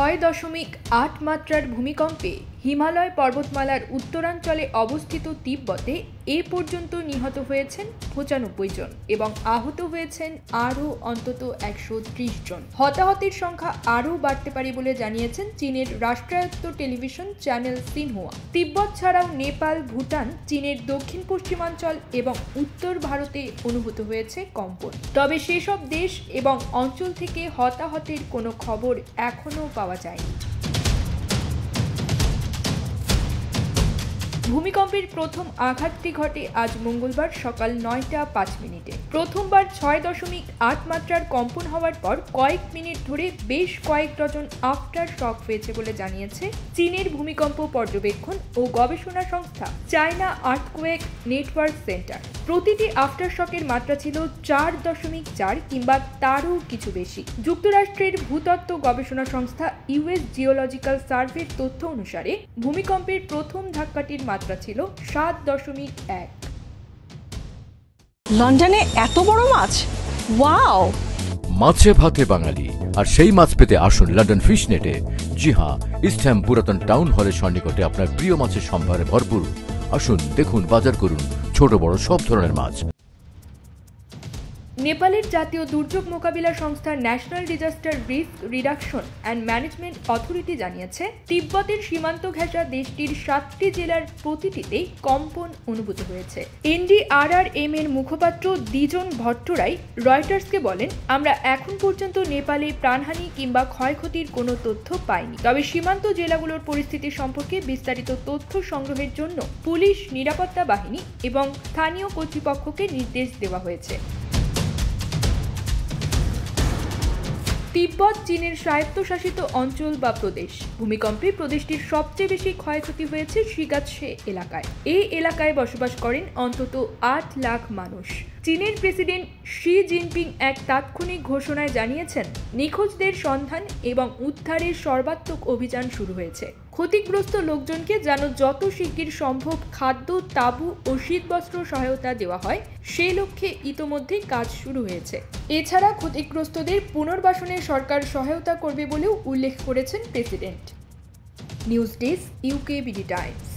6.8 মাত্রার ভূমিকম্পে হিমালয় পর্বতমালার উত্তরাঞ্চলে অবস্থিত তিব্বতে এ পর্যন্ত নিহত হয়েছেন 95 জন এবং আহত হয়েছেন আরও অন্তত 130 জন। হতাহতের সংখ্যা আরও বাড়তে পারে বলে জানিয়েছেন চীনের রাষ্ট্রায়ত্ত টেলিভিশন চ্যানেল সিনহুয়া। তিব্বত ছাড়াও নেপাল, ভুটান, চীনের দক্ষিণ পশ্চিমাঞ্চল এবং উত্তর ভারতে অনুভূত হয়েছে কম্পন। তবে সেসব দেশ এবং অঞ্চল থেকে হতাহতের কোনো খবর এখনও পাওয়া যায়নি। ভূমিকম্পের প্রথম আঘাতটি ঘটে আজ মঙ্গলবার সকাল 9টা 5 মিনিটে। প্রথমবার 6.8 মাত্রার কম্পন হওয়ার পর কয়েক মিনিট ধরে বেশ কয়েক ডজন আফটার শক হয়েছে বলে জানিয়েছে চীনের ভূমিকম্প পর্যবেক্ষণ ও গবেষণা সংস্থা চায়না আর্থকোয়েক নেটওয়ার্ক সেন্টার। প্রতিটি আফটার শকের মাত্রা ছিল 4.4 কিংবা তারও কিছু বেশি। যুক্তরাষ্ট্রের ভূতত্ত্ব গবেষণা সংস্থা ইউএস জিওলজিক্যাল সার্ভের তথ্য অনুসারে ভূমিকম্পের প্রথম ধাক্কাটির মাত্রা ছিল 7.1। লন্ডনে এত বড় মাছ, ওয়াও! মাছে ভাতে বাঙালি, আর সেই মাছ পেতে আসুন লন্ডন ফিশ নেটে। জি হ্যাঁ, ইস্ট হ্যাম পুরাতন টাউন হলের সন্নিকটে আপনার প্রিয় মাছের সম্ভারে ভরপুর। আসুন, দেখুন, বাজার করুন ছোট বড় সব ধরনের মাছ। নেপালের জাতীয় দুর্যোগ মোকাবিলা সংস্থা national disaster risk reduction and management authority জানিয়েছে তিব্বতের সীমান্ত ঘেঁষা দেশটির 7টি জেলার প্রতিটিতেই কম্পন অনুভূত হয়েছে। এনডিআরআরএম এর মুখপাত্র দ্বিজন ভট্টরাই রয়টার্সকে বলেন, আমরা এখন পর্যন্ত নেপালে প্রাণহানি কিংবা ক্ষয়ক্ষতির কোনো তথ্য পাইনি। তবে সীমান্ত জেলাগুলোর পরিস্থিতি সম্পর্কে বিস্তারিত তথ্য সংগ্রহের জন্য পুলিশ, নিরাপত্তা বাহিনী এবং স্থানীয় কর্তৃপক্ষকে নির্দেশ দেওয়া হয়েছে। তিব্বত চীনের স্বায়ত্তশাসিত অঞ্চল বা প্রদেশ। ভূমিকম্পে প্রদেশটির সবচেয়ে বেশি ক্ষয়ক্ষতি হয়েছে শিগাৎসে এলাকায়। এই এলাকায় বসবাস করেন অন্তত 8 লাখ মানুষ। চীনের প্রেসিডেন্ট শি জিনপিং এক তাৎক্ষণিক ঘোষণায় জানিয়েছেন, নিখোঁজদের সন্ধান এবং উদ্ধারের সর্বাত্মক অভিযান শুরু হয়েছে। ক্ষতিগ্রস্ত লোকজনকে যেন যত শিগগির সম্ভব খাদ্য, তাঁবু ও শীতবস্ত্র সহায়তা দেওয়া হয়, সেই লক্ষ্যে ইতোমধ্যে কাজ শুরু হয়েছে। এছাড়া ক্ষতিগ্রস্তদের পুনর্বাসনে সরকার সহায়তা করবে বলেও উল্লেখ করেছেন president. News desk, UKBD Times.